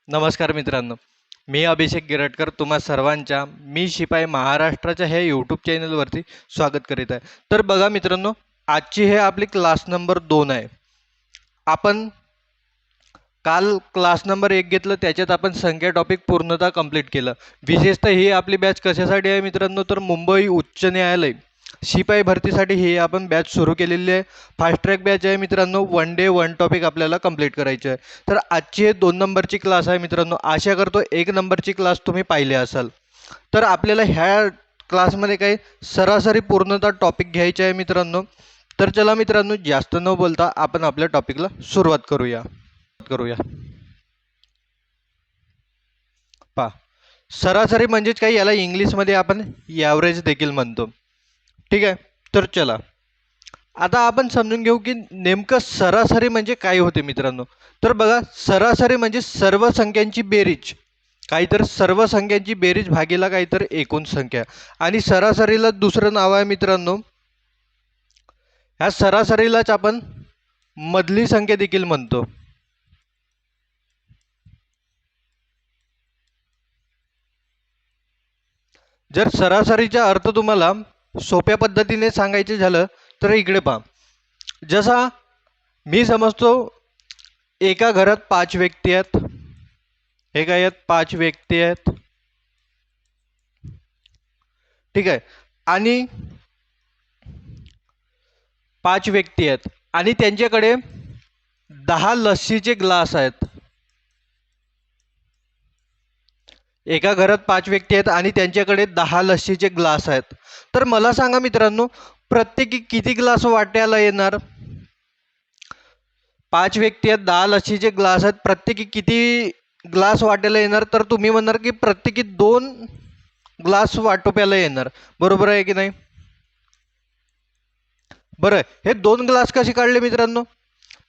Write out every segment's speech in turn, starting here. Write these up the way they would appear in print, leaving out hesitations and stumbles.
नमस्कार मित्रांनो, मी अभिषेक गिरटकर तुम्हा सर्वांच्या मी शिपाई महाराष्ट्राच्या हे यूट्यूब चॅनलवरती स्वागत करीत आहे. तर बघा मित्रांनो, आजची हे आपली क्लास नंबर 2 आहे. आपण काल क्लास नंबर 1 घेतलं, त्याच्यात आपण संख्या टॉपिक पूर्णतः कंप्लीट केलं. विशेषतः ही आपली बॅच कशासाठी आहे मित्रांनो, तर मुंबई उच्च न्यायालय शिपाई भरतीसाठी ही आपण बॅच सुरू केलेली आहे. फास्ट ट्रॅक बॅच आहे मित्रांनो. 1 डे 1 टॉपिक आपल्याला कंप्लीट करायचे आहे. तर आजची हे 2 नंबरची क्लास आहे मित्रांनो. आशा करतो 1 नंबरची क्लास तुम्ही पाहिले असाल. तर आपल्याला ह्या क्लासमध्ये काही सरासरी पूर्णतः टॉपिक घ्यायचे आहे मित्रांनो. तर चला मित्रांनो, जास्त न बोलता आपण आपल्या टॉपिकला सुरुवात करूया. पहा, सरासरी म्हणजेच काही याला इंग्लिशमध्ये आपण ॲव्हरेज देखील म्हणतो. ठीक आहे. तर चला आता आपण समजून घेऊ की नेमकं सरासरी म्हणजे काय होते मित्रांनो. तर बघा, सरासरी म्हणजे सर्व संख्यांची बेरीज, काहीतर सर्व संख्यांची बेरीज भागीला काहीतर एकूण संख्या. आणि सरासरीला दुसरं नाव आहे मित्रांनो, ह्या सरासरीलाच आपण मधली संख्या देखील म्हणतो. जर सरासरीचा अर्थ तुम्हाला सोप्या पद्धतीने सांगायचे झालं तर इकडे पहा. जसा मी समजतो एका घरात 5 व्यक्ती आहेत. हे काय आहेत? 5 व्यक्ती आहेत. ठीक आहे. आणि 5 व्यक्ती आहेत आणि त्यांच्याकडे 10 लस्सीचे ग्लास आहेत. एका घरात 5 व्यक्ती आहेत आणि त्यांच्याकडे 10 लस्सीचे ग्लास आहेत. तर मला सांगा मित्रांनो, प्रत्येकी किती ग्लास वाट्याला येणार? 5 व्यक्ती आहेत, 10 लस्सीचे ग्लास आहेत, प्रत्येकी किती ग्लास वाट्याला येणार? तर तुम्ही म्हणणार की प्रत्येकी 2 ग्लास वाटोप्याला येणार. बरोबर आहे की नाही? बरं, हे 2 ग्लास कसे काढले मित्रांनो?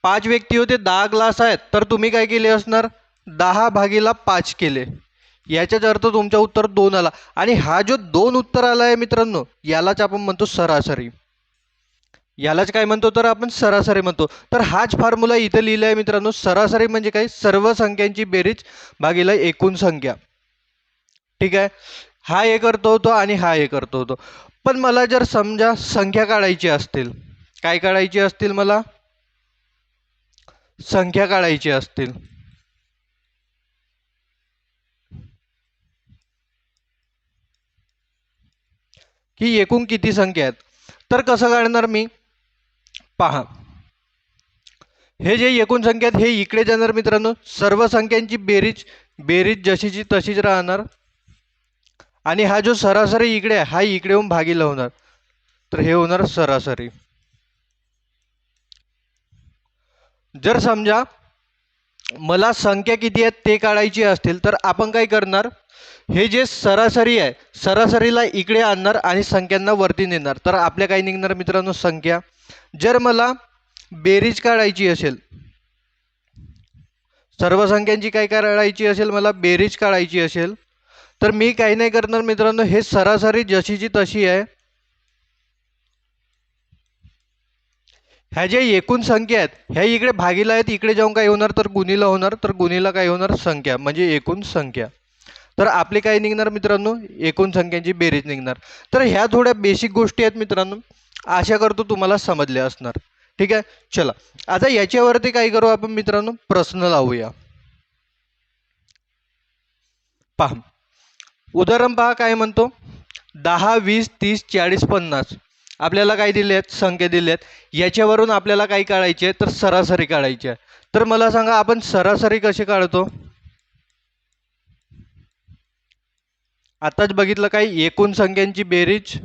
5 व्यक्ती होते, 10 ग्लास आहेत, तर तुम्ही काय केले असणार? 10 भागीला 5 केले. याच्याच अर्थ तुमचा उत्तर 2 आला. आणि हा जो 2 उत्तर आला आहे मित्रांनो, यालाच आपण म्हणतो सरासरी. यालाच काय म्हणतो? तर आपण सरासरी म्हणतो. तर हाच फॉर्म्युला इथे लिहिला आहे मित्रांनो. सरासरी म्हणजे काय? सर्व संख्यांची बेरीज भागीला एकूण संख्या. ठीक आहे. हा एक अर्थ होतो आणि हा एक अर्थ होतो. पण मला जर समजा संख्या काढायची असतील, काय काढायची असतील? मला संख्या काढायची असतील, की एकूण किती संख्या आहेत, तर कसं काढणार मी? पहा, हे जे एकूण संख्या आहेत हे इकडे जाणार मित्रांनो. सर्व संख्यांची बेरीज बेरीज जशीची तशीच राहणार. आणि हा जो सरासरी इकडे आहे हा इकडे येऊन भागीला होणार. तर हे होणार सरासरी. जर समजा मला संख्या किती आहेत ते काढायची असतील तर आपण काय करणार? हे जे सरासरी आहे, सरासरीला इकडे आणणार आणि संख्यांना वरती नेणार. तर आपल्या काय निघणार मित्रांनो? संख्या. जर मला बेरीज काढायची असेल, सर्व संख्यांची काय काढायची असेल, मला बेरीज काढायची असेल, तर मी काही नाही करणार मित्रांनो. हे सरासरी जशीची तशी आहे, ह्या ज्या एकूण संख्या आहेत ह्या इकडे भागीला आहेत, इकडे जाऊन काय होणार? तर गुणीला होणार. तर गुणीला काय होणार? संख्या, म्हणजे एकूण संख्या. तर आपली काय निघणार मित्रांनो? एकूण संख्यांची बेरीज निघणार. तर ह्या थोड्या बेसिक गोष्टी आहेत मित्रांनो. आशा करतो तुम्हाला समजल्या असणार. ठीक आहे. चला आता याच्यावरती काय करू आपण मित्रांनो? प्रश्न लावूया. पहा, उदाहरण पहा काय म्हणतो. 10, 20, 30, 40, 50 आपल्याला काय दिले आहेत? संख्या दिल्या आहेत. याच्यावरून आपल्याला काय काढायचे आहे? तर सरासरी काढायची आहे. तर मला सांगा, आपण सरासरी कशी काढतो? आताच बघितलं काय? एकूण संख्यांची बेरीज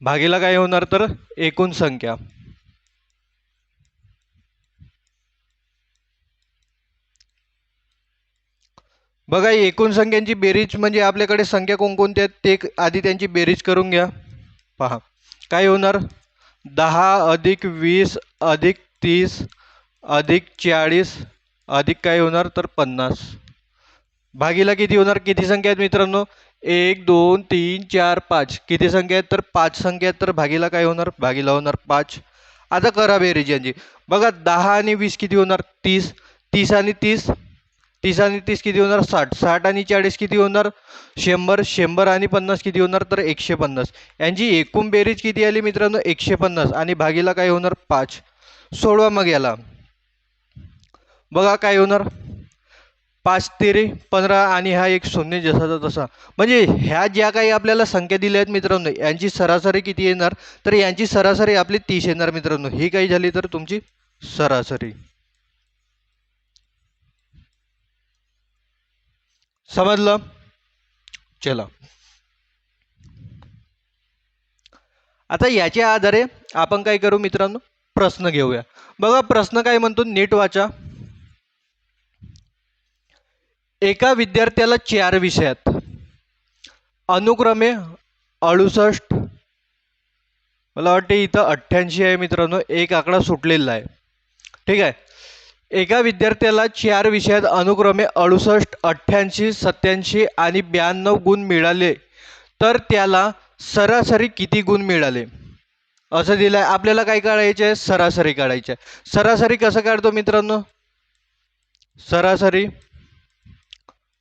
भागीला काय होणार? तर एकूण संख्या. बघा, एकूण संख्यांची बेरीज म्हणजे आपल्याकडे संख्या कोणकोणत्या आहेत ते आधी त्यांची बेरीज करून घ्या. पहा काय होणार? 10 अधिक 20 अधिक 30 अधिक 40 अधिक काय होणार? तर 50 भागीला किती होणार? किती संख्या आहेत मित्रांनो? 1 2 3 4 5 किती संख्या आहेत तर 5 संख्या आहेत तर भागीला काय होणार भागीला होणार 5. आता करा बेरीज यांची बघा 10 आणि 20 किती होणार 30. 30 आणि 30 30 आणि 30 किती होणार 60. 60 आणि 40 किती होणार 100. 100 आणि 50 किती होणार तर 150. यांची एकूण बेरीज किती आली मित्रांनो 150 आणि भागीला काय होणार 5. सोडवा मग याला बघा काय होणार 5 तेरे 15 आणि हा एक शून्य जसाचा तसा. म्हणजे ह्या ज्या काही आपल्याला संख्या दिल्या आहेत मित्रांनो यांची सरासरी किती येणार तर यांची सरासरी आपली 30 येणार मित्रांनो. ही काही झाली तर तुमची सरासरी. समजलं. चला आता याच्या आधारे आपण काय करू मित्रांनो प्रश्न घेऊया. बघा प्रश्न काय म्हणतो नीट वाचा. एका विद्यार्थ्याला 4 विषयात अनुक्रमे 68 मला वाटते इथं 88 आहे मित्रांनो एक आकडा सुटलेला आहे. ठीक आहे. एका विद्यार्थ्याला 4 विषयात अनुक्रमे 68 88 87 आणि 92 गुण मिळाले तर त्याला सरासरी किती गुण मिळाले असं दिलंय. आपल्याला काय काढायचे आहे सरासरी काढायची आहे. सरासरी कसं काढतो मित्रांनो सरासरी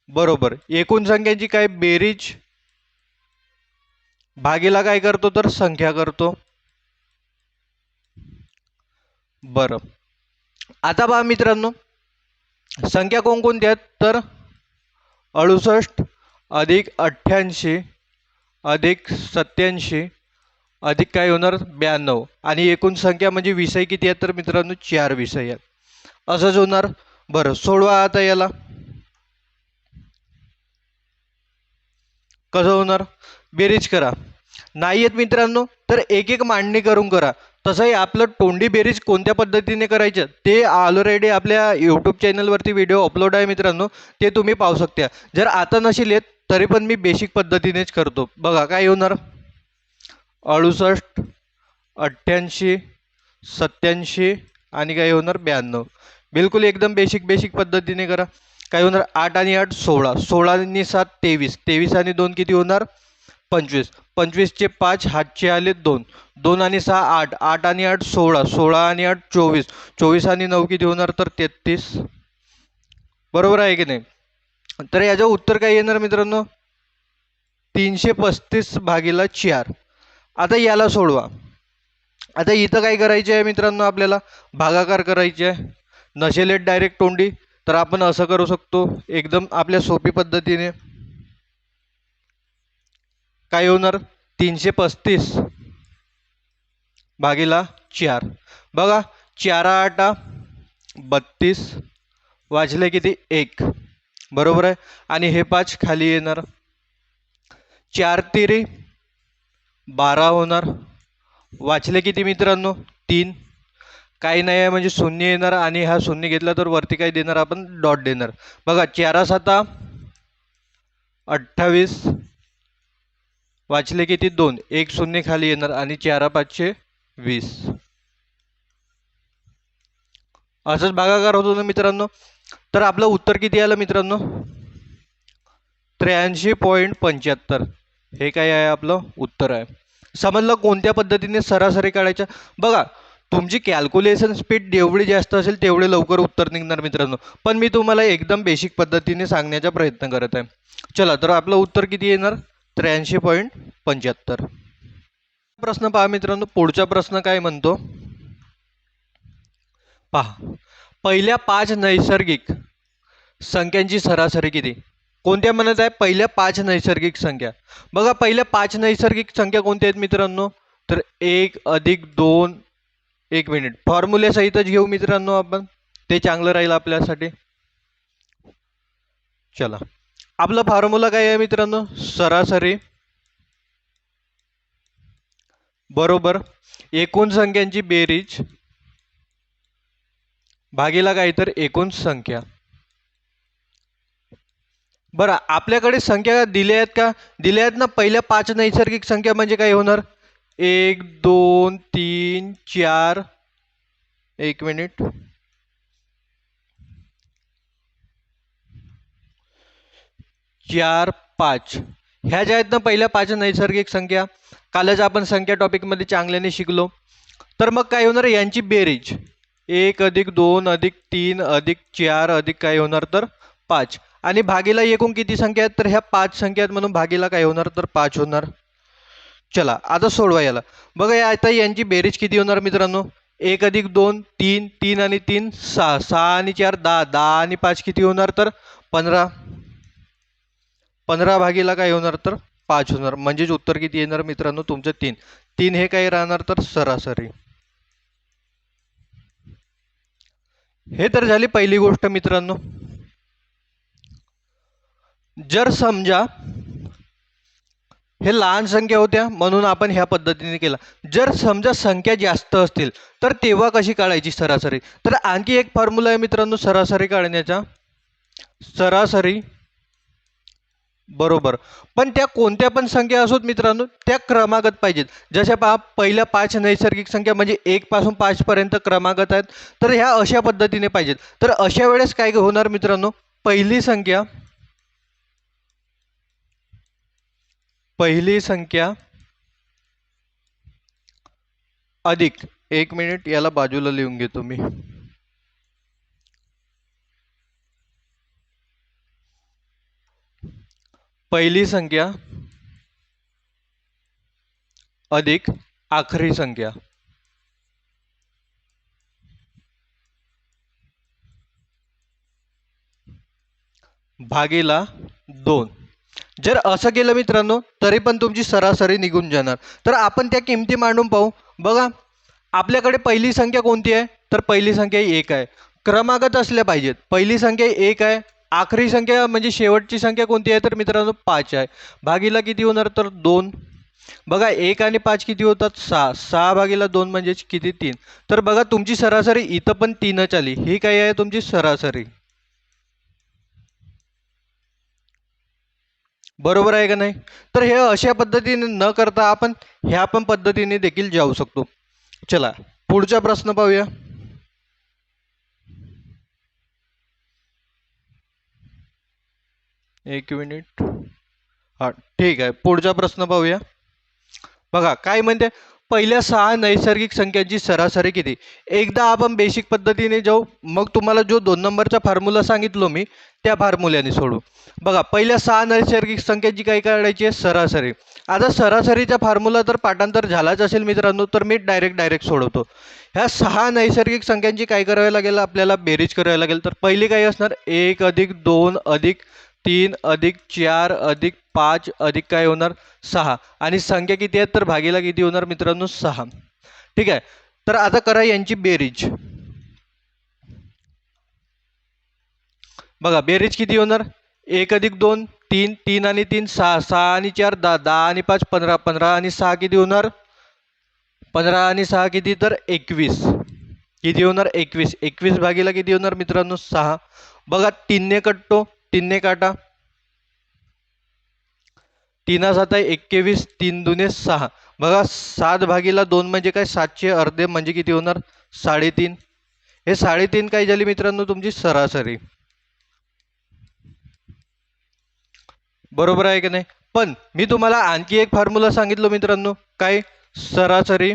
बरोबर एकूण संख्यांची काय बेरीज भागीला काय करतो तर संख्या करतो. बरं आता पहा मित्रांनो संख्या कोणकोणत्या आहेत तर 68 अधिक 88 अधिक 87 अधिक काय होणार 92 आणि एकूण संख्या म्हणजे विषय किती आहेत तर मित्रांनो 4 विषय आहेत असंच होणार. बरं सोडवा आता याला कसं होणार बेरीज करा. नाही आहेत मित्रांनो तर एक एक मांडणी करून करा. तसंही आपलं तोंडी बेरीज कोणत्या पद्धतीने करायचं ते ऑलरेडी आपल्या यूट्यूब चॅनलवरती व्हिडिओ अपलोड आहे मित्रांनो ते तुम्ही पाहू शकता. जर आता नसेल येत तरी पण मी बेसिक पद्धतीनेच करतो. बघा काय होणार 68 88 87 आणि काय होणार 92 बिलकुल एकदम बेसिक पद्धतीने करा. काय होणार 8 आणि 8 16 16 आणि 7 23 23 आणि 2 किती होणार 25 25 चे 5 हातचे आले 2 2 आणि 6 8 8 आणि 8 16 16 आणि 8 24 24 आणि 9 किती होणार तर 33. बरोबर आहे की नाही. तर याचं उत्तर काय येणार मित्रांनो 335 भागीला 4. आता याला सोडवा. आता इथं काय करायचे आहे मित्रांनो आपल्याला भागाकार करायचे आहे. नसेल डायरेक्ट तोंडी तर आपण असं करू शकतो एकदम आपल्या सोपी पद्धतीने. काय होणार 335 भागीला 4. बघा 4 8 32 वाजले किती 1 बरोबर आहे आणि हे 5 खाली येणार 4 तेरे 12 होणार वाचले किती मित्रांनो 3 काही नाही आहे म्हणजे शून्य येणार आणि हा शून्य घेतला तर वरती काय देणार आपण डॉट देणार. बघा 4 7 28 वाचले किती 2 एक शून्य खाली येणार आणि 4 5 20 असंच भागाकार होतो ना मित्रांनो. तर आपलं उत्तर किती आलं मित्रांनो 83.75 हे काय आहे आपलं उत्तर आहे. समजलं कोणत्या पद्धतीने सरासरी काढायच्या. बघा तुमची कॅल्क्युलेशन स्पीड जेवढी जास्त असेल तेवढे लवकर उत्तर निघणार मित्रांनो. पण मी तुम्हाला एकदम बेसिक पद्धतीने सांगण्याचा प्रयत्न करत आहे. चला तर आपलं उत्तर किती येणार 83.75. प्रश्न पहा मित्रांनो पुढचा प्रश्न काय म्हणतो पहा पहिल्या 5 नैसर्गिक संख्यांची सरासरी किती. कोणत्या म्हणत आहे पहिल्या 5 नैसर्गिक संख्या. बघा पहिल्या 5 नैसर्गिक संख्या कोणत्या आहेत मित्रांनो तर 1 अधिक 2 1 मिनिट फॉर्म्युले सहितच घेऊ मित्रांनो आपण ते चांगलं राहील आपल्यासाठी. चला आपला फॉर्म्युला काय आहे मित्रांनो सरासरी बरोबर एकूण संख्यांची बेरीज भागीला काय तर एकूण संख्या. बरं आपल्याकडे संख्या दिल्या आहेत का दिल्या आहेत ना. पहिल्या 5 नैसर्गिक संख्या म्हणजे काय होणार 1 2 3 4 1 मिनिट 4 5 ह्या ज्या आहेत ना पहिल्या 5 नैसर्गिक संख्या, कालच आपण संख्या टॉपिकमध्ये चांगल्याने शिकलो. तर मग काय होणार यांची बेरीज 1 अधिक 2 अधिक 3 अधिक 4 अधिक काय होणार तर 5 आणि भागीला एकूण किती संख्या आहेत तर ह्या 5 संख्या आहेत म्हणून भागीला काय होणार तर 5 होणार. चला आता सोडवा याला. बघा या आता यांची बेरीज किती होणार मित्रांनो 1 अधिक 2 3 3 आणि 3 6 6 आणि 4 10 10 आणि 5 किती होणार तर 15 15 भागीला काय होणार तर 5 होणार. म्हणजेच उत्तर किती येणार मित्रांनो तुमचं 3 3 हे काय राहणार तर सरासरी. हे तर झाली पहिली गोष्ट मित्रांनो. जर समजा हे लहान संख्या होत्या म्हणून आपण ह्या पद्धतीने केला. जर समजा संख्या जास्त असतील तर तेव्हा कशी काढायची सरासरी. तर आणखी एक फॉर्म्युला आहे मित्रांनो सरासरी काढण्याचा. सरासरी बरोबर पण त्या कोणत्या पण संख्या असोत मित्रांनो त्या क्रमागत पाहिजेत. जशा पहा पहिल्या 5 नैसर्गिक संख्या म्हणजे 1 पासून 5 पर्यंत क्रमागत आहेत तर ह्या अशा पद्धतीने पाहिजेत. तर अशा वेळेस काय होणार मित्रांनो पहिली संख्या अधिक 1 मिनिट याला बाजूला लिहून घेतो मी. पहिली संख्या अधिक आखरी संख्या भागीला 2. जर असं केलं मित्रांनो तरी पण तुमची सरासरी निघून जाणार. तर आपण त्या किमती मांडून पाहू. बघा आपल्याकडे पहिली संख्या कोणती आहे तर पहिली संख्या 1 आहे. क्रमागत असल्या पाहिजेत. पहिली संख्या 1 आहे. आखरी संख्या म्हणजे शेवटची संख्या कोणती आहे तर मित्रांनो 5 आहे. भागीला किती होणार तर 2. बघा 1 आणि 5 किती होतात 6 6 भागीला 2 म्हणजे किती 3. तर बघा तुमची सरासरी इथं पण 3च आली. ही काय आहे तुमची सरासरी. बरोबर आहे का नाही. तर हे अशा पद्धतीने न करता आपण ह्या पण पद्धतीने देखील जाऊ शकतो. चला पुढचा प्रश्न पाहूया. एक मिनिट. हा ठीक आहे पुढचा प्रश्न पाहूया. बघा काय म्हणते पहिल्या 6 नैसर्गिक संख्यांची सरासरी किती. एकदा आपण बेसिक पद्धतीने जाऊ मग तुम्हाला जो 2 नंबरचा फॉर्म्युला सांगितलो मी त्या फॉर्म्युल्याने सोडू. बघा पहिल्या 6 नैसर्गिक संख्यांची काय काढायची आहे सरासरी. आता सरासरीचा फॉर्म्युला तर पाठांतर झालाच असेल मित्रांनो तर मी डायरेक्ट सोडवतो. ह्या 6 नैसर्गिक संख्यांची काय करावी लागेल आपल्याला बेरीज करावी लागेल. तर पहिली काय असणार 1 अधिक 2 अधिक 3 अधिक 4 अधिक 5 अधिक काय होणार 6 आणि संख्या किती आहेत तर भागीला किती होणार मित्रांनो 6. ठीक आहे. तर आता करा यांची बेरीज. बघा बेरीज किती होणार 1 अधिक 2 3 3 आणि 3 6 6 आणि 4 10 10 आणि 5 15 15 आणि 6 किती होणार 15 आणि 6 किती तर 21. किती होणार 21 21 भागीला किती होणार मित्रांनो 6. बघा 3 ने कटतो 3 ने काटा 3 7 21 3 दुने 6. बघा 7 भागीला 2 म्हणजे काय 7चे अर्धे म्हणजे किती होणार 3.5. हे 3.5 काय झाली मित्रांनो तुमची सरासरी. बरोबर आहे की नाही. पण मी तुम्हाला आणखी एक फॉर्म्युला सांगितलं मित्रांनो काय सरासरी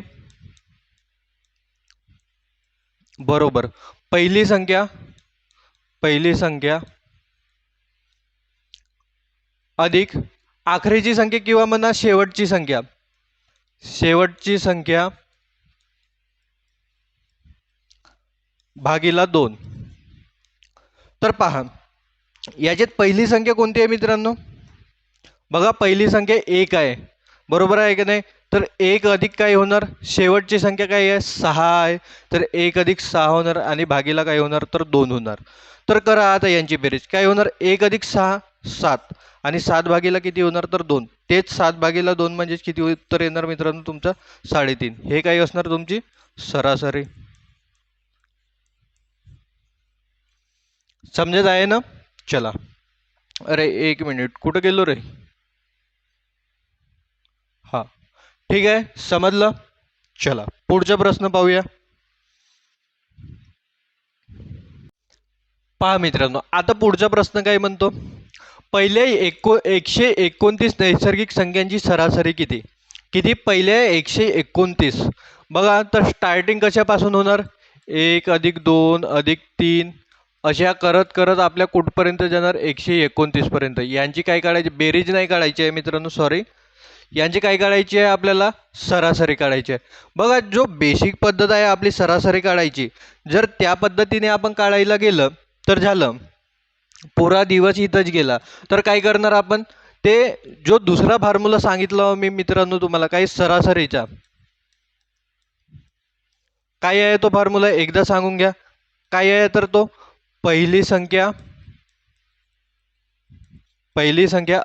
बरोबर पहिली संख्या अधिक आखरीची संख्या किंवा म्हणा शेवटची संख्या भागीला 2. तर पहा याच्यात पहिली संख्या कोणती आहे मित्रांनो. बघा पहिली संख्या 1 आहे. बरोबर आहे की नाही. तर 1 अधिक काय होणार शेवटची संख्या काय आहे 6 आहे. तर 1 अधिक 6 होणार आणि भागीला काय होणार तर 2 होणार. तर करा आता यांची बेरीज काय होणार 1 अधिक 6 7 आणि 7 भागीला किती होणार तर 2. तेच 7 भागीला 2 म्हणजे किती उत्तर येणार मित्रांनो तुमचं 3.5. हे काय असणार तुमची सरासरी. समजत आहे ना. चला अरे 1 मिनिट कुठं गेलो रे. हा ठीक आहे समजलं. चला पुढचा प्रश्न पाहूया. पहा मित्रांनो आता पुढचा प्रश्न काय म्हणतो पहिल्या 129 नैसर्गिक संख्यांची सरासरी किती? किती? पहिल्या 129. बघा तर स्टार्टिंग कशापासून होणार? 1 अधिक 2 अधिक 3 अशा करत करत आपल्या कुठपर्यंत जाणार? 129 पर्यंत. यांची काय काढायची? बेरीज नाही काढायची आहे मित्रांनो, सॉरी. यांची काय काढायची आहे? आपल्याला सरासरी काढायची आहे. बघा जो बेसिक पद्धत आहे आपली सरासरी काढायची, जर त्या पद्धतीने आपण काढायला गेलं तर झालं पुरा दिवस इथंच गेला. तर काय करणार आपण? ते जो दुसरा फॉर्म्युला सांगितलं मी मित्रांनो तुम्हाला, काही सरासरीचा, काय आहे तो फॉर्म्युला एकदा सांगून घ्या. काय आहे तर तो पहिली संख्या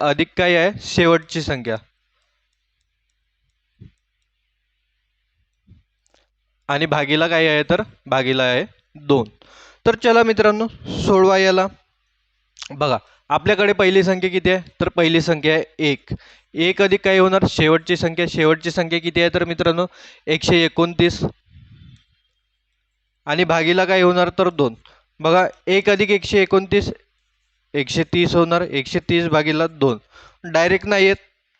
अधिक काय आहे? शेवटची संख्या, आणि भागीला काय आहे तर भागीला आहे 2. तर चला मित्रांनो सोडवा याला. बघा आपल्याकडे पहिली संख्या किती आहे? तर पहिली संख्या आहे 1. 1 अधिक काय होणार? शेवटची संख्या किती आहे तर मित्रांनो 129, आणि भागीला काय होणार तर 2. बघा 1 अधिक 129 130 होणार. 130 भागीला 2. डायरेक्ट नाही येत,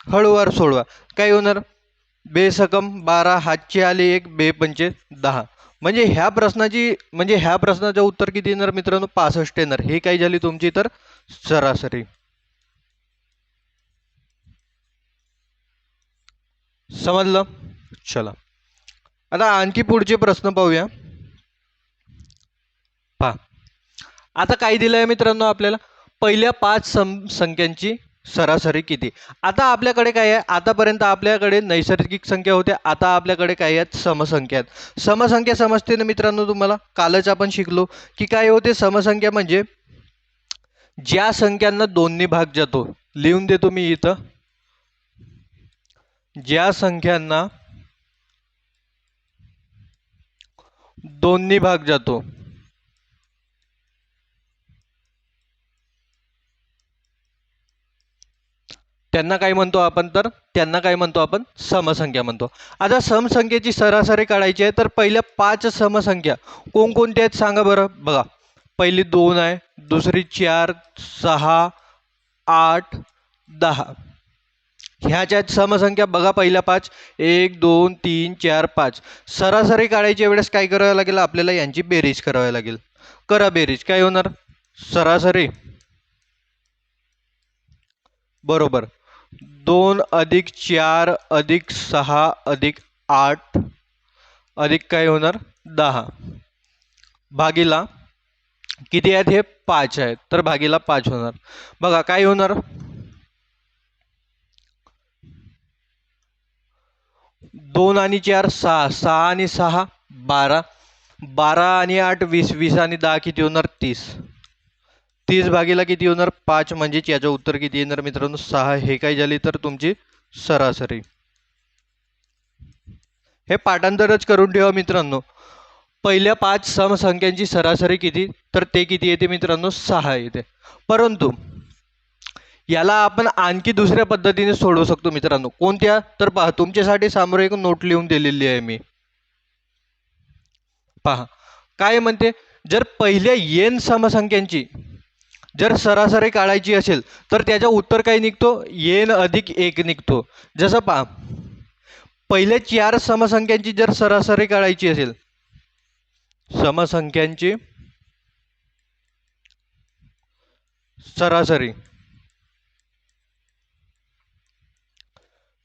हळूवार सोडवा. काय होणार? बेसकम 12, हातची आली 1, बे पंचे 10. म्हणजे ह्या प्रश्नाचं उत्तर किती येणार मित्रांनो? 65 येणार. ही काय झाली तुमची तर सरासरी. समजलं? चला आता आणखी पुढचे प्रश्न पाहूया. पहा आता काय दिलंय मित्रांनो आपल्याला? पहिल्या 5 संख्यांची सरासरी किती? आता आपल्याकडे काय आहे? आतापर्यंत आपल्याकडे नैसर्गिक संख्या होत्या, आता आपल्याकडे काय आहेत? समसंख्या आहेत. समसंख्या समजते ना मित्रांनो तुम्हाला? कालच आपण शिकलो की काय होते समसंख्या म्हणजे ज्या संख्यांना 2 ने भाग जातो. लिहून देतो मी इथं. ज्या संख्यांना 2 ने भाग जातो त्यांना काय म्हणतो आपण? तर त्यांना काय म्हणतो आपण? समसंख्या म्हणतो. आता समसंख्येची सरासरी काढायची आहे तर पहिल्या 5 समसंख्या कोणकोणत्या आहेत सांगा बरं. बघा पहिली 2 आहे, दुसरी 4, 6, 8, 10. ह्याच्यात समसंख्या बघा पहिल्या 5, 1 2 3 4 5. सरासरी काढायच्या वेळेस काय करावं लागेल आपल्याला? यांची बेरीज करावी लागेल. करा बेरीज. काय होणार? सरासरी बरोबर 2 अधिक 4 अधिक 6 अधिक 8 अधिक काय होणार? 10 भागीला किती आहेत? हे 5 आहेत तर भागीला 5 होणार. बघा काय होणार? 2 आणि 4 6, 6 आणि 6 12, 12 आणि 8 20, 20 आणि 10 किती होणार? 30. 30 भागीला किती होणार? 5. म्हणजे याचं उत्तर किती येणार मित्रांनो? 6. हे काय झाली तर तुमची सरासरी. हे पाठांतरच करून ठेवा मित्रांनो. पहिल्या 5 समसंख्यांची सरासरी किती? तर ते किती येते मित्रांनो? 6 येते. परंतु याला आपण आणखी दुसऱ्या पद्धतीने सोडवू शकतो मित्रांनो. कोणत्या? तर पहा तुमच्यासाठी समोर एक नोट लिहून दिलेली आहे मी. पहा काय म्हणते? जर पहिल्या n समसंख्यांची जर सरासरी काढायची असेल तर त्याचं उत्तर काय निघतो? n अधिक 1 निघतो. जसं पहा पहिल्या 4 समसंख्यांची जर सरासरी काढायची असेल, समसंख्यांची सरासरी,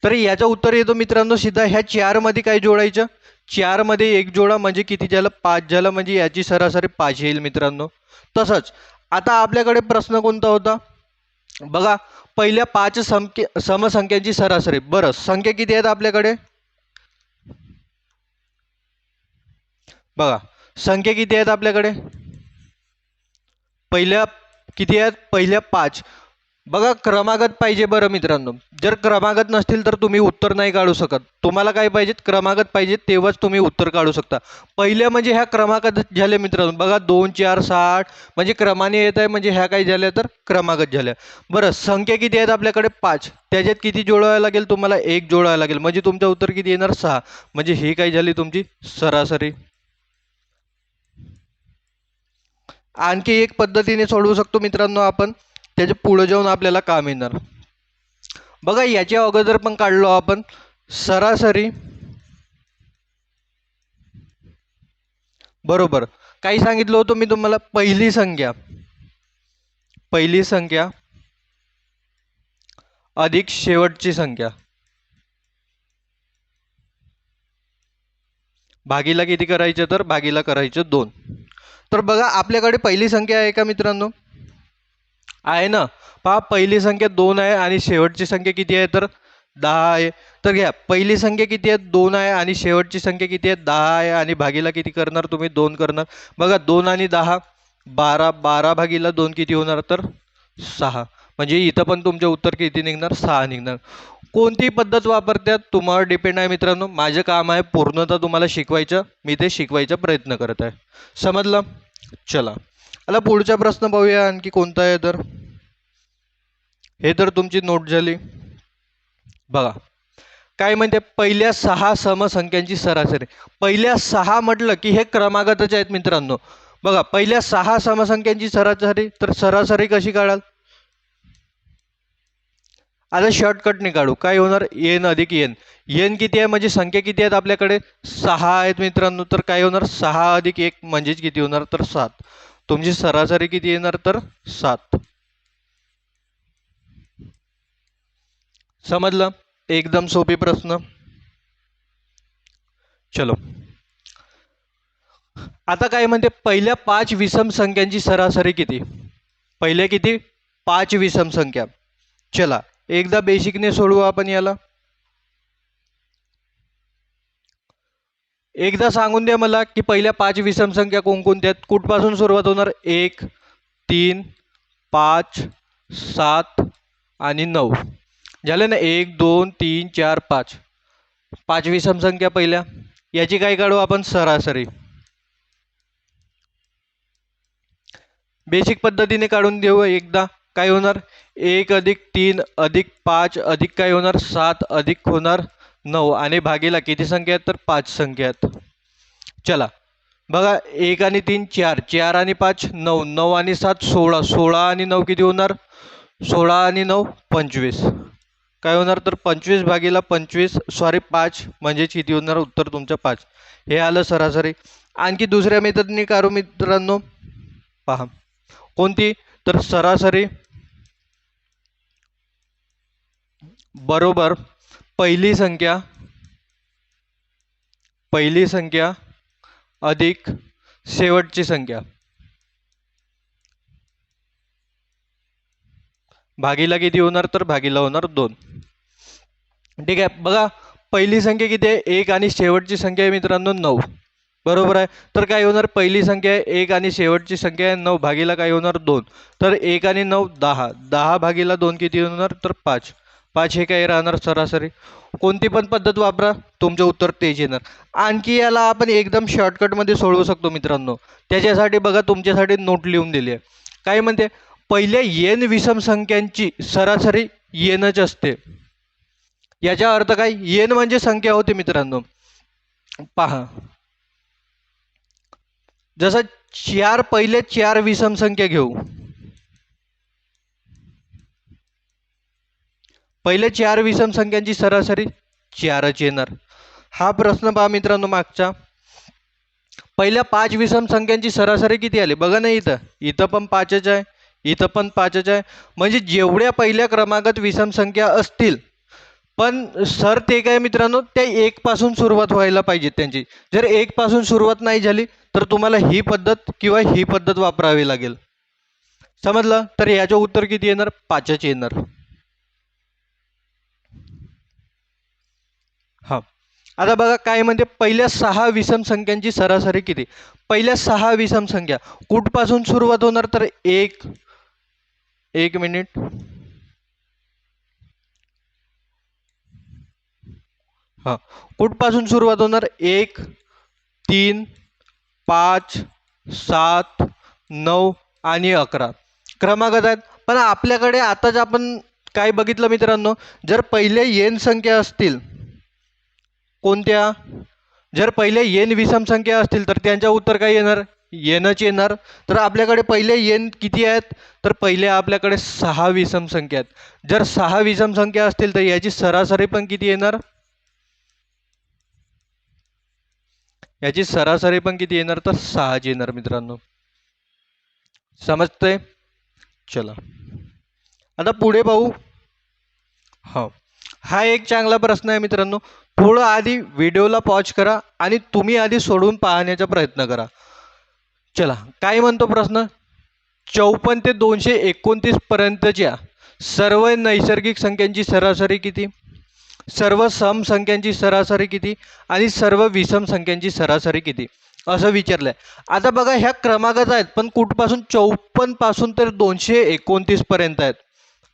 तर याचं उत्तर येतो मित्रांनो सीधा ह्या 4 मध्ये काय जोडायचं? 4 मध्ये 1 जोडा म्हणजे किती झालं? 5 झालं. म्हणजे याची सरासरी 5 येईल मित्रांनो. तसंच आता आपल्याकडे प्रश्न कोणता होता? बघा पहिल्या 5 समसंख्यांची सरासरी. बरं संख्या किती आहेत आपल्याकडे? बघा संख्या किती आहेत आपल्याकडे? पहिल्या किती आहेत? पहिल्या 5. बघा क्रमागत पाहिजे बरं मित्रांनो. जर क्रमागत नसतील तर तुम्ही उत्तर नाही काढू शकत. तुम्हाला काय पाहिजेत? क्रमागत पाहिजेत, तेव्हाच तुम्ही उत्तर काढू शकता. पहिल्या म्हणजे ह्या क्रमागत झाले मित्रांनो. बघा 2 4 6 8 म्हणजे क्रमाने येत आहे, म्हणजे ह्या काय झाल्या तर क्रमागत झाल्या. बरं संख्या किती आहेत आपल्याकडे? 5. त्याच्यात किती जोडावं लागेल तुम्हाला? 1 जोडावं लागेल. म्हणजे तुमचं उत्तर किती येणार? 6. म्हणजे ही काय झाली तुमची सरासरी. आणखी एक पद्धतीने सोडवू शकतो मित्रांनो आपण. त्याच्या पुढे जाऊन आपल्याला काम येणार. बघा याच्या अगोदर पण काढलो आपण सरासरी बरोबर. काही सांगितलं होतं मी तुम्हाला, पहिली संख्या अधिक शेवटची संख्या भागीला किती करायचं, तर भागीला करायचं 2. तर बघा आपल्याकडे पहिली संख्या आहे का मित्रांनो, आहे ना. पहा पहिली संख्या 2 आहे आणि शेवटची संख्या किती आहे, तर 10 आहे. तर घ्या पहिली संख्या किती आहे, 2 आहे आणि शेवटची संख्या किती आहे, 10 आहे. आणि भागीला किती करणार तुम्ही, 2 करणार. बघा 2 आणि 10 12, 12 भागीला 2 किती होणार, तर 6. म्हणजे इथं पण तुमचे उत्तर किती निघणार, 6 निघणार. कोणती पद्धत वापरतात तुम्हावर डिपेंड आहे मित्रांनो. माझं काम आहे पूर्णतः तुम्हाला शिकवायचं, मी ते शिकवायचा प्रयत्न करत आहे. समजलं. चला आता पुढचा प्रश्न पाहूया आणखी कोणता आहे. तर हे तर तुमची नोट झाली. बघा काय म्हणते, पहिल्या 6 समसंख्यांची सरासरी. पहिल्या 6 म्हटलं की हे क्रमागतच आहेत मित्रांनो. बघा पहिल्या 6 समसंख्यांची सरासरी, तर सरासरी कशी काढाल, आता शॉर्टकटने काढू. काय होणार, एन अधिक एन. एन किती आहे म्हणजे संख्या किती आहेत आपल्याकडे, 6 आहेत मित्रांनो. तर काय होणार, 6 अधिक 1 म्हणजेच किती होणार, तर 7. तुमची सरासरी किती येणार, तर 7. समजलं. एकदम सोपी प्रश्न. चलो आता काय म्हणते, पहिल्या 5 विषम संख्यांची सरासरी किती. पहिल्या किती, 5 विषम संख्या. चला एकदा बेसिकने सोडवू आपण याला. एकदा सांगून द्या मला की पहिल्या 5 विषम संख्या कोणकोणत्या आहेत. कुठपासून सुरुवात होणार, 1 3 5 7 आणि 9 झाले ना. 1 2 3 4 5, 5 विषम संख्या पहिल्या. याची काय काढू आपण, सरासरी. बेसिक पद्धतीने काढून देऊ एकदा. काय होणार, 1 अधिक 3 अधिक 5 अधिक काय होणार, 7 अधिक होणार 9 आणि भागीला किती संख्या आहेत, तर 5 संख्या आहेत. चला बघा 1 आणि 3 4, 4 आणि 5 9, 9 आणि 7 16, 16 आणि 9 किती होणार, 16 आणि 9 25. काय होणार, तर 25 भागीला 25 सॉरी 5 म्हणजेच किती होणार, उत्तर तुमचं 5. हे आलं सरासरी. आणखी दुसऱ्या मेथडने काढू मित्रांनो. पहा कोणती, तर सरासरी बरोबर पहिली संख्या अधिक शेवटची संख्या भागीला किती होणार, तर भागीला होणार 2. ठीक आहे. बघा पहिली संख्या किती आहे, 1 आणि शेवटची संख्या आहे मित्रांनो 9. बरोबर आहे. तर काय होणार, पहिली संख्या आहे 1 आणि शेवटची संख्या आहे 9, भागीला काय होणार 2. तर 1 आणि 9 10, 10 भागीला 2 किती होणार, तर 5. 5 हे काय राहणार सरासरी. कोणती पण पद्धत वापरा तुमचं उत्तर तेच येणार. आणखी याला आपण एकदम शॉर्टकटमध्ये सोडवू शकतो मित्रांनो. त्याच्यासाठी बघा तुमच्यासाठी नोट लिहून दिली आहे. काय म्हणते, पहिल्या n विषम संख्यांची सरासरी nच असते. याचा अर्थ काय, n म्हणजे संख्या होती मित्रांनो. पहा जसं पहिले 4 विषम संख्या घेऊ. पहिले 4 विषम संख्यांची सरासरी 4च येणार. हा प्रश्न पहा मित्रांनो मागचा. पहिल्या 5 विषम संख्यांची सरासरी किती आली बघा ना. इथं पण 5च आहे, इथं पण 5च आहे. म्हणजे जेवढ्या पहिल्या क्रमांकात विषम संख्या असतील, पण सर ते काय मित्रांनो, त्या 1 पासून सुरुवात व्हायला पाहिजे त्यांची. जर 1 पासून सुरुवात नाही झाली तर तुम्हाला ही पद्धत किंवा ही पद्धत वापरावी लागेल. समजलं. तर याचं उत्तर किती येणार, 5च येणार. हा आता बघा काय म्हणते, पहिल्या 6 विषम संख्यांची सरासरी किती. पहिल्या 6 विषम संख्या कुठपासून सुरुवात होणार, तर 1 मिनिट. हा कुठपासून सुरुवात होणार, 1 3 5 7 9 आणि 11 क्रमागत आहेत. पण आपल्याकडे आताच आपण काय बघितलं मित्रांनो, जर पहिले n संख्या असतील, कोणत्या, जर पहिले n विषम संख्या असतील तर त्यांच्या उत्तर काय येणार, एनच येणार. तर आपल्याकडे पहिले एन किती आहेत, तर पहिले आपल्याकडे 6 विषम संख्या आहेत. जर 6 विषम संख्या असतील तर याची सरासरी पण किती येणार, याची सरासरी पण किती येणार, तर 6 येणार मित्रांनो. समजतंय? चला आता पुढे पाहू. हो, हा एक चांगला प्रश्न आहे मित्रांनो. थोडं आधी व्हिडिओला पॉज करा आणि तुम्ही आधी सोडून पाहण्याचा प्रयत्न करा. चला, काय म्हणतो प्रश्न, 54 ते 229 पर्यंतच्या सर्व नैसर्गिक संख्यांची सरासरी किती, सर्व सम संख्यांची सरासरी किती आणि सर्व विषम संख्यांची सरासरी किती, असं विचारलंय. आता बघा ह्या क्रमांकच आहेत, पण कुठपासून 54 पासून तर 229 पर्यंत आहेत.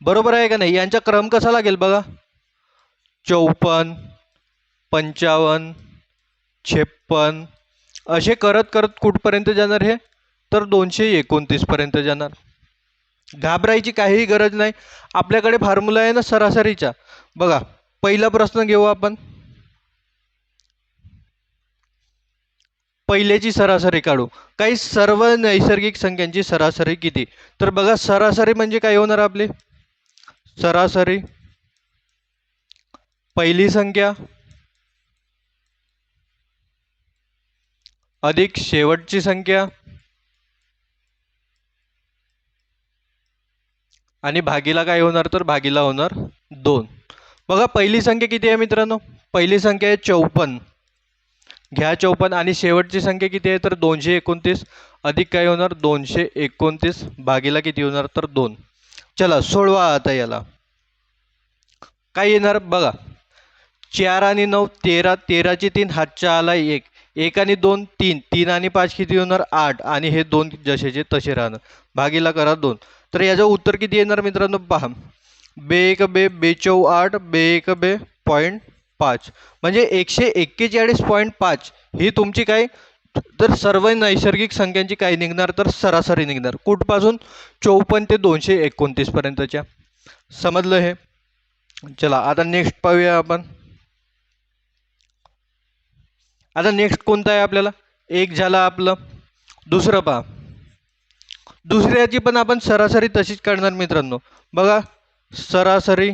बरोबर आहे का नाही? यांचा क्रम कसा लागेल बघा, 54, 55, 56 असे करत करत कुठपर्यंत जाणार हे, तर 229 पर्यंत जाणार. घाबरायची काहीही गरज नाही. आपल्याकडे फॉर्म्युला आहे ना सरासरीचा. बघा पहिला प्रश्न घेऊ आपण. पहिल्याची सरासरी काढू. काही सर्व नैसर्गिक संख्यांची सरासरी किती, तर बघा सरासरी म्हणजे काय होणार आपली, सरासरी पहिली संख्या अधिक शेवटची संख्या आणि भागीला काय होणार, तर भागीला होणार 2. बघा पहिली संख्या किती आहे मित्रांनो, पहिली संख्या आहे 54, घ्या 54 आणि शेवटची संख्या किती आहे, तर 229 अधिक काय होणार 229 भागीला किती होणार, तर 2. चला सोडवा आता याला. काय येणार बघा, 4 आणि 9 13, 13चे 3 हातच्या आला 1, 1 आणि 2 3, 3 आणि 5 किती होणार 8 आणि हे 2 जसेचे तसे राहणार, भागीला करा 2. तर याचं उत्तर किती येणार मित्रांनो पहा, बे 1 बे 248 बे 1 बे 0.5 म्हणजे 141.5 ही तुमची काय, तर सर्व नैसर्गिक संख्यांची काय निघणार, तर सरासरी निघणार कुठपासून 54 ते 229 पर्यंतच्या. समजलं हे? चला आता नेक्स्ट पाहूया आपण. आता नेक्स्ट कोणता आहे आपल्याला, एक झाला आपलं. दुसरं पहा, दुसऱ्याची पण आपण सरासरी तशीच काढणार मित्रांनो. बघा सरासरी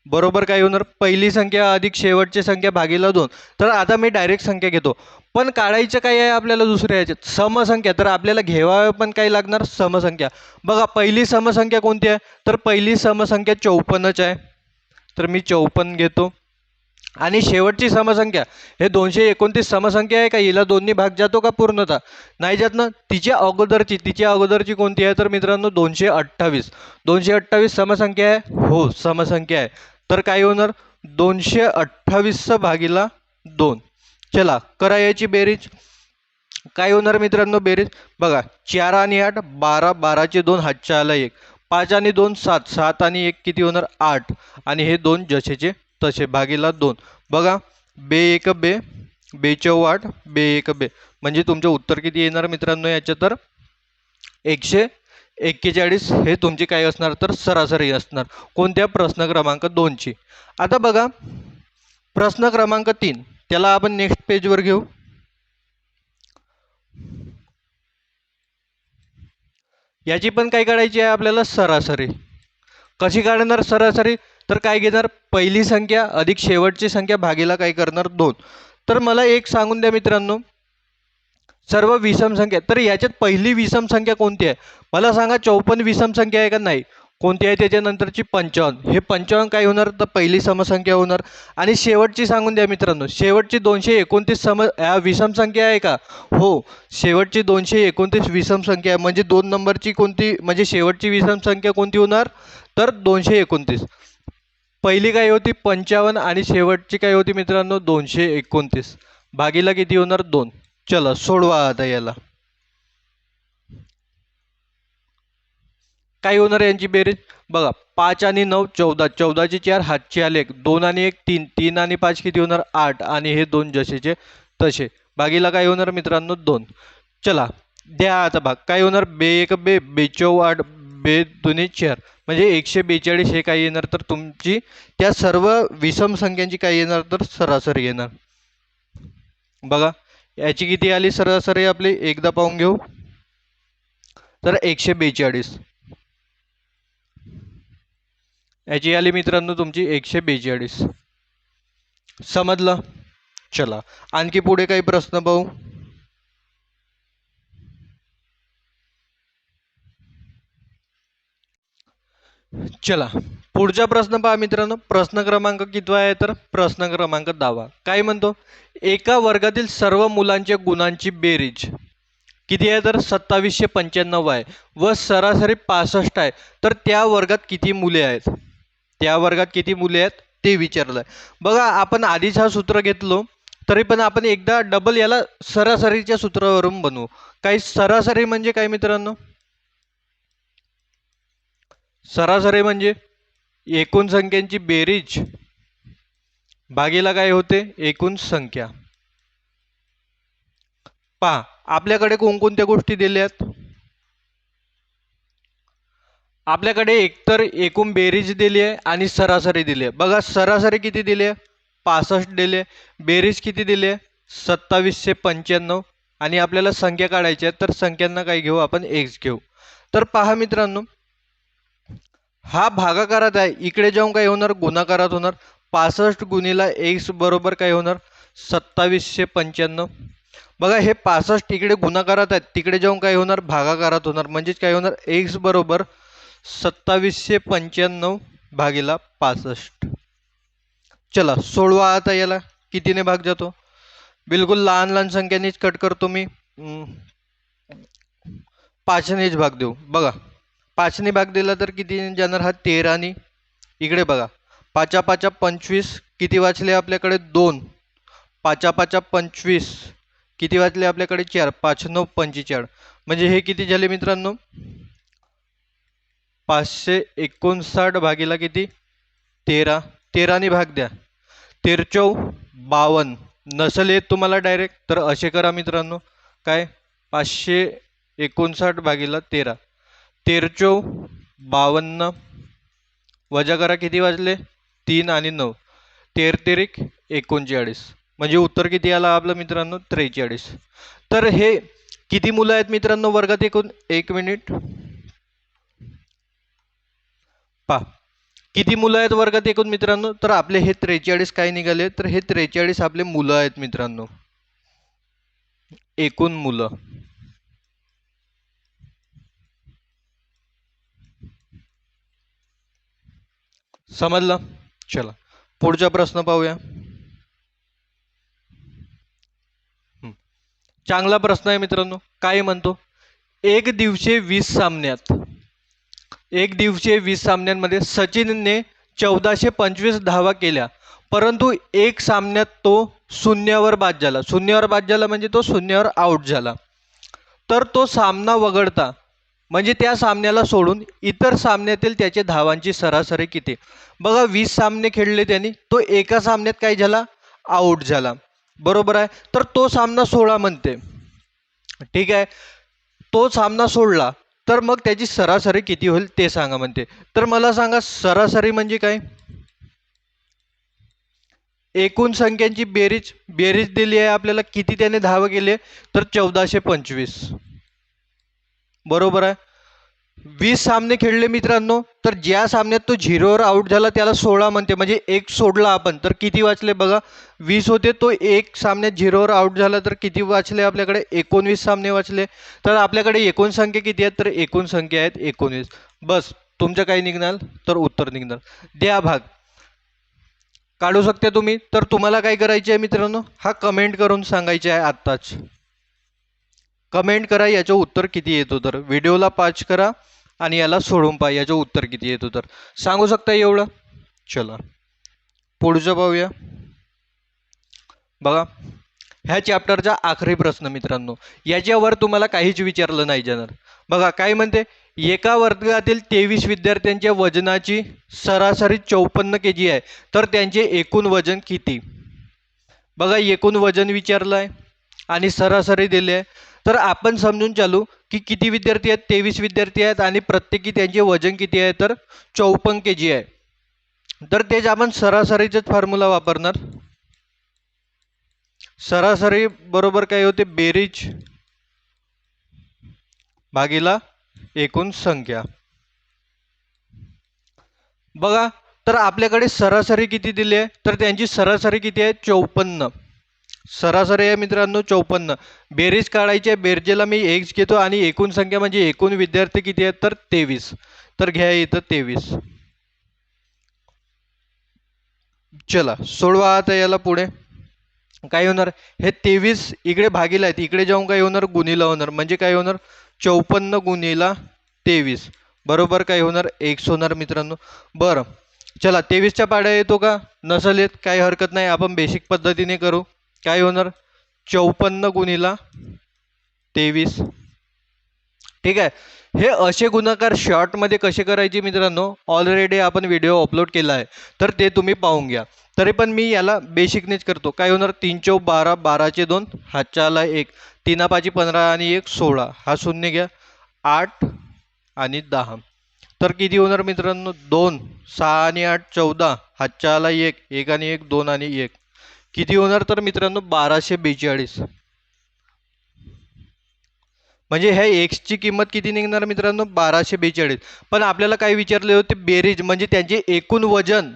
बरोबर काय होणार, पहिली संख्या अधिक शेवटची संख्या भागीला 2. तर आता मी डायरेक्ट संख्या घेतो, पण काढायचं काय आहे आपल्याला दुसऱ्या याच्यात समसंख्या. तर आपल्याला घ्यावा पण काय लागणार, समसंख्या. बघा पहिली समसंख्या कोणती आहे, तर पहिली समसंख्या 54च आहे. तर मी 54 घेतो. आणि शेवटची समसंख्या हे 229 समसंख्या आहे का, हिला दोन्ही भाग जातो का पूर्णतः, नाही जात ना. तिच्या अगोदरची कोणती आहे, तर मित्रांनो 228. 228 समसंख्या आहे, हो समसंख्या आहे. तर काय होणार 228 भागीला 2. चला करा याची बेरीज. काय होणार मित्रांनो बेरीज, बघा 4 आणि 8 12, 12चे 2 हातच्या आला 1, 5 आणि 2 7, 7 आणि 1 किती होणार 8 आणि हे 2 जसेचे तसे भागीला 2. बघा बे 1 बे 248 बे 1 बे, म्हणजे तुमचे उत्तर किती येणार मित्रांनो याचे, तर 141 हे तुमची काय असणार, तर सरासरी असणार. कोणत्या, प्रश्न क्रमांक 2ची. आता बघा प्रश्न क्रमांक 3, त्याला आपण नेक्स्ट पेजवर घेऊ. याची पण काय काढायची आहे आपल्याला, सरासरी. कशी काढणार सरासरी, तर काय घेणार, पहिली संख्या अधिक शेवटची संख्या भागीला काय करणार 2. तर मला एक सांगून द्या मित्रांनो, सर्व विषम संख्या, तर याच्यात पहिली विषम संख्या कोणती आहे मला सांगा. 54 विषम संख्या आहे का, नाही. कोणती आहे त्याच्यानंतरची 55, हे 55 काय होणार, तर पहिली समसंख्या होणार. आणि शेवटची सांगून द्या मित्रांनो, शेवटची 229 विषम संख्या आहे का, हो शेवटची 229 विषम संख्या आहे. म्हणजे 2 नंबरची कोणती, म्हणजे शेवटची विषम संख्या कोणती होणार, तर 229. पहिली काय होती 55 आणि शेवटची काय होती मित्रांनो 229, भागीला किती होणार 2. चला सोडवा आता याला. काय होणार यांची बेरीज, बघा 5 आणि 9 14, 14चे 4 हातचे आले 1, 2 आणि 1 3, 3 आणि 5 किती होणार 8 आणि हे 2 जसेचे तसे, भागीला काय होणार मित्रांनो 2. चला द्या आता भाग. काय होणार बे 1 बे 248 बे 2 4, म्हणजे 142 हे काय येणार, तर तुमची त्या सर्व विषम संख्यांची काय येणार, तर सरासरी येणार. बघा याची किती आली सरासरी आपली एकदा पाहून घेऊ. तर 142. याची आली मित्रांनो तुमची 142. समजलं. चला आणखी पुढे काही प्रश्न पाहू. चला पुढचा प्रश्न पहा मित्रांनो. प्रश्न क्रमांक कितवा आहे तर प्रश्न क्रमांक 10. काय म्हणतो, एका वर्गातील सर्व मुलांच्या गुणांची बेरीज किती आहे तर 2795 आहे व सरासरी 65 आहे. तर त्या वर्गात किती मुले आहेत, त्या वर्गात किती मुले आहेत ते विचारलं आहे. बघा आपण आधीच हा सूत्र घेतलो तरी पण आपण एकदा डबल याला सरासरीच्या सूत्रावरून बनवू. काही सरासरी म्हणजे काय मित्रांनो, सरासरी म्हणजे एकूण संख्यांची बेरीज भागीला काय होते एकूण संख्या. पहा आपल्याकडे कोणकोणत्या गोष्टी दिल्यात. आपल्याकडे एकतर एकूण बेरीज दिली आहे आणि सरासरी दिली आहे. बघा सरासरी किती दिली आहे 65 दिली आहे, बेरीज किती दिली आहे 2795 आणि आपल्याला संख्या काढायच्या आहेत तर संख्यांना काय घेऊ आपण x घेऊ. तर पहा मित्रांनो हा भागाकारात आहे, इकडे जाऊन काय होणार गुणाकारात होणार. 65 गुणिला x बरोबर काय होणार 2795. बघा हे 65 इकडे गुणाकारात आहेत, तिकडे जाऊन काय होणार भागाकारात होणार. म्हणजेच काय होणार x बरोबर 2795 भागीला 65. चला सोडवा आता. याला कितीने भाग जातो, बिलकुल लहान लहान संख्यांनीच कट करतो मी. 5नेच भाग देऊ. बघा 5ने भाग दिला तर किती जाणार हा 13. इकडे बघा 5 5 25 किती वाचले आपल्याकडे 2. 5 5 25 किती वाचले आपल्याकडे 4. 5 9 45. म्हणजे हे किती झाले मित्रांनो 559 भागीला किती 13. 13ने भाग द्या. 13 52. नसेल येत तुम्हाला डायरेक्ट तर असे करा मित्रांनो, काय 559 भागीला 13. 13 52 वजा करा किती वाजले 3 आणि 9. 13 39. म्हणजे उत्तर किती आलं आपलं मित्रांनो 43. तर हे किती मुलं आहेत मित्रांनो वर्गात एकूण. एक मिनिट पहा किती मुलं आहेत वर्गात एकूण मित्रांनो. तर आपले हे 43 काय निघाले तर हे 43 आपले मुलं आहेत मित्रांनो, एकूण मुलं. समजलं. चला पुढचा प्रश्न पाहूया. चांगला प्रश्न आहे मित्रांनो. काय म्हणतो, एक दिवसीय 20 सामन्यात, एक दिवसीय 20 सामन्यांमध्ये सचिनने 1425 धावा केल्या परंतु एक सामन्यात तो शून्यावर बाद झाला. शून्यावर बाद झाला म्हणजे तो शून्यावर आउट झाला. तर तो सामना वगळता म्हणजे त्या सामन्याला सोडून इतर सामन्यातील त्याचे धावांची सरासरी किती. बघा 20 सामने खेळले त्यांनी, तो एका सामन्यात काय झाला आउट झाला. बरोबर आहे. तर तो सामना 16 म्हणते. ठीक आहे, तो सामना सोडला तर मग त्याची सरासरी किती होईल ते सांगा म्हणते. तर मला सांगा सरासरी म्हणजे काय, एकूण संख्यांची बेरीज. बेरीज दिली आहे आपल्याला, किती त्याने धावा केले तर 1425. बरोबर आहे. 20 सामने खेळले मित्रांनो, तर ज्या सामन्यात तो 0वर आउट झाला त्याला 16 म्हणते. म्हणजे एक सोडला आपण तर किती वाचले बघा 20 होते, तो एक सामन्यात 0वर आउट झाला तर किती वाचले आपल्याकडे 19 सामने वाचले. तर आपल्याकडे एकूण संख्या किती आहेत तर एकूण संख्या आहेत 19. बस तुमचं काय निघणार तर उत्तर निघणार. द्या भाग काढू शकते तुम्ही. तर तुम्हाला काय करायचे आहे मित्रांनो, हा कमेंट करून सांगायचे आहे आत्ताच. कमेंट करा याचं उत्तर किती येतो. तर व्हिडिओला पॉज करा आणि याला सोडून पहा याचं उत्तर किती येतो तर सांगू शकता एवढं. चला पुढचं पाहूया. बघा ह्या चॅप्टरचा आखरी प्रश्न मित्रांनो, याच्यावर तुम्हाला काहीच विचारलं नाही जाणार. बघा काय म्हणते, एका वर्गातील 23 विद्यार्थ्यांच्या वजनाची सरासरी 54 kg आहे तर त्यांचे एकूण वजन किती. बघा एकूण वजन विचारलं आहे आणि सरासरी दिली आहे. तर आपण समजून चालू की किती विद्यार्थी आहेत 23 विद्यार्थी आहेत आणि प्रत्येकी त्यांचे वजन किती आहे तर 54 kg आहे. तर तेच आपण सरासरीचाच फॉर्म्युला वापरणार. सरासरी बरोबर काय होते, बेरीज भागीला एकूण संख्या. बघा, तर आपल्याकडे सरासरी किती दिली आहे, तर त्यांची सरासरी किती आहे, 54. सरासरी आहे मित्रांनो 54. बेरीज काढायची आहे, बेरजेला मी x घेतो आणि एकूण संख्या म्हणजे एकूण विद्यार्थी किती आहेत, तर 23. तर घ्या इथं 23. चला सोडवा आता याला पुढे. काय होणार, हे 23 इकडे भागीला आहेत, इकडे जाऊन काय होणार, गुणीला होणार. म्हणजे काय होणार, 54 गुणीला 23 बरोबर काय होणार, x होणार मित्रांनो. बरं चला 23च्या पाड्या येतो का, नसेल येत काही हरकत नाही, आपण बेसिक पद्धतीने करू. काय होणार, 54 गुणीला 23. ठीक आहे. हे असे गुणाकार शॉर्टमध्ये कसे करायचे मित्रांनो, ऑलरेडी आपण व्हिडिओ अपलोड केला आहे, तर ते तुम्ही पाहून घ्या. तरी पण मी याला बेसिकनेच करतो. काय होणार, 3 चौक 12, 12चे 2, हातच्या आला 1, 3 पाची 15 आणि 1 16, हा शून्य घ्या, 8 आणि 10. तर किती होणार मित्रांनो, 2, 6 आणि 8 14, हातच्या आला 1, 1 आणि 1 2 आणि 1. किती होणार तर मित्रांनो, 1242. म्हणजे ह्या एक्सची किंमत किती निघणार मित्रांनो, 1242. पण आपल्याला काय विचारले होते, बेरीज म्हणजे त्यांचे एकूण वजन.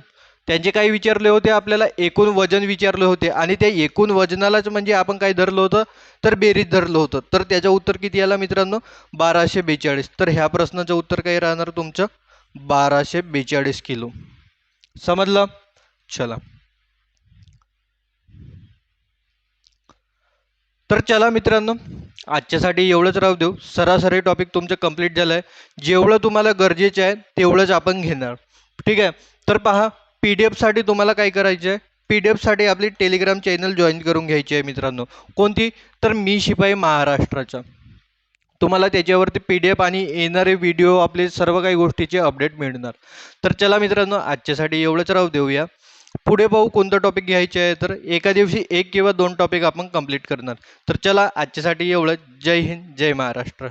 त्यांचे काय विचारले होते, आपल्याला एकूण वजन विचारले होते आणि त्या एकूण वजनालाच म्हणजे आपण काय धरलं होतं, तर बेरीज धरलं होतं. तर त्याचं उत्तर किती आलं मित्रांनो, 1242. तर ह्या प्रश्नाचं उत्तर काय राहणार तुमचं, 1242 किलो. समजलं. चला, तर चला मित्रांनो, आजच्यासाठी एवढंच राहू देऊ. सरासरी टॉपिक तुमचं कंप्लीट झालं आहे. जेवढं तुम्हाला गरजेचं आहे तेवढंच आपण घेणार. ठीक आहे. तर पहा, पी डी एफसाठी तुम्हाला काय करायचं आहे, पी डी एफसाठी आपली टेलिग्राम चॅनल जॉईन करून घ्यायची आहे मित्रांनो. कोणती, तर मी शिपाई महाराष्ट्राचा. तुम्हाला त्याच्यावरती पी डी एफ आणि येणारे व्हिडिओ आपले सर्व काही गोष्टीचे अपडेट मिळणार. तर चला मित्रांनो, आजच्यासाठी एवढंच राहू देऊया. पुढे पाहू कोणतं टॉपिक घ्यायचे आहे, तर एका दिवशी 1 किंवा 2 टॉपिक आपण कंप्लीट करणार. तर चला आजच्यासाठी एवढं. जय हिंद, जय महाराष्ट्र.